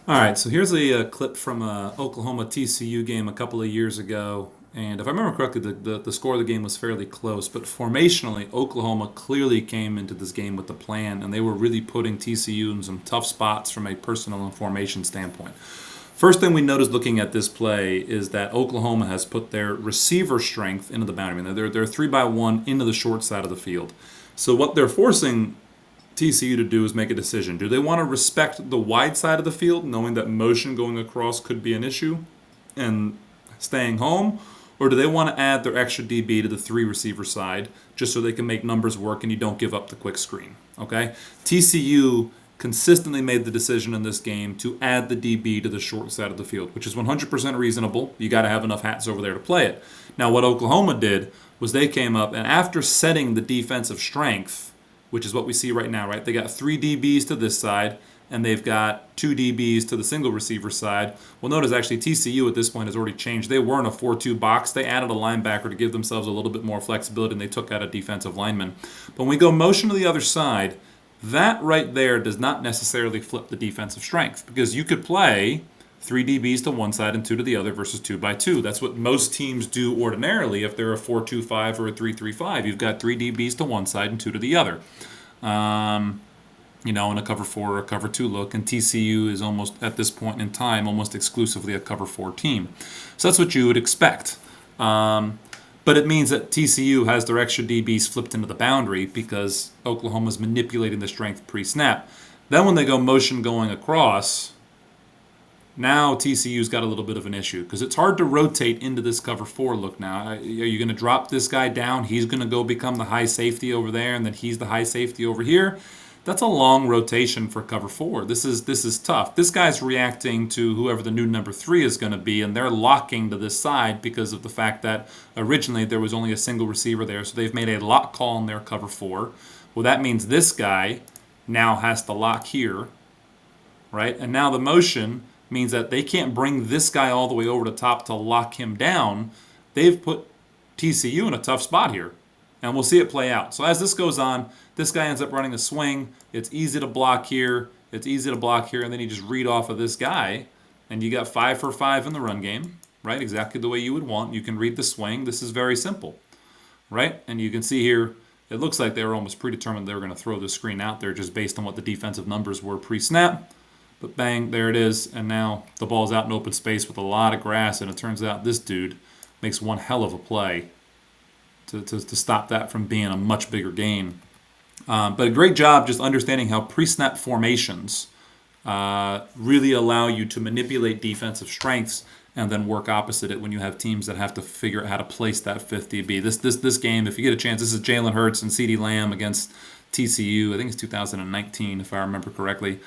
All right, so here's a clip from a Oklahoma TCU game a couple of years ago. And if I remember correctly, the score of the game was fairly close. But formationally, Oklahoma clearly came into this game with a plan, and they were really putting TCU in some tough spots from a personnel and formation standpoint. First thing we noticed looking at this play is that Oklahoma has put their receiver strength into the boundary. I mean, they're 3-by-1 into the short side of the field. So what they're forcing TCU to do is make a decision. Do they want to respect the wide side of the field, knowing that motion going across could be an issue, and staying home? Or do they want to add their extra DB to the three receiver side just so they can make numbers work and you don't give up the quick screen? Okay? TCU consistently made the decision in this game to add the DB to the short side of the field, which is 100% reasonable. You got to have enough hats over there to play it. Now, what Oklahoma did was they came up and after setting the defensive strength, which is what we see right now, right? They got three DBs to this side, and they've got two DBs to the single receiver side. Well, notice actually TCU at this point has already changed. They were in a 4-2 box. They added a linebacker to give themselves a little bit more flexibility, and they took out a defensive lineman. But when we go motion to the other side, that right there does not necessarily flip the defensive strength because you could play three DBs to one side and two to the other versus 2-by-2. That's what most teams do ordinarily if they're a 4-2-5 or a 3-3-5. You've got three DBs to one side and two to the other. In a cover 4 or a cover 2 look, and TCU is almost, at this point in time, almost exclusively a cover 4 team. So that's what you would expect. But it means that TCU has their extra DBs flipped into the boundary because Oklahoma's manipulating the strength pre-snap. Then when they go motion going across, now TCU's got a little bit of an issue because it's hard to rotate into this cover 4 look now. Are you going to drop this guy down? He's going to go become the high safety over there, and then he's the high safety over here. That's a long rotation for cover 4. This is tough. This guy's reacting to whoever the new number 3 is going to be, and they're locking to this side because of the fact that originally there was only a single receiver there, so they've made a lock call in their cover 4. Well, that means this guy now has to lock here, right? And now the motion means that they can't bring this guy all the way over the top to lock him down. They've put TCU in a tough spot here, and we'll see it play out. So as this goes on, this guy ends up running a swing. It's easy to block here. It's easy to block here, and then you just read off of this guy, and you got 5 for 5 in the run game, right? Exactly the way you would want. You can read the swing. This is very simple, right? And you can see here, it looks like they were almost predetermined they were going to throw the screen out there just based on what the defensive numbers were pre-snap. But bang, there it is, and now the ball's out in open space with a lot of grass, and it turns out this dude makes one hell of a play to stop that from being a much bigger gain. But a great job just understanding how pre-snap formations really allow you to manipulate defensive strengths and then work opposite it when you have teams that have to figure out how to place that fifth DB. This game, if you get a chance, this is Jalen Hurts and CeeDee Lamb against TCU. I think it's 2019, if I remember correctly.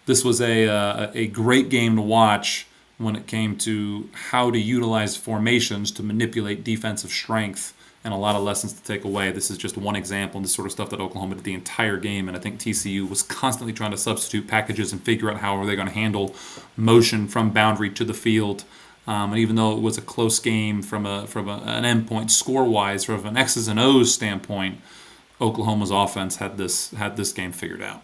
This was a great game to watch when it came to how to utilize formations to manipulate defensive strength, and a lot of lessons to take away. This is just one example, and this sort of stuff that Oklahoma did the entire game, and I think TCU was constantly trying to substitute packages and figure out how are they going to handle motion from boundary to the field. And even though it was a close game from an endpoint score-wise, from an X's and O's standpoint, Oklahoma's offense had this game figured out.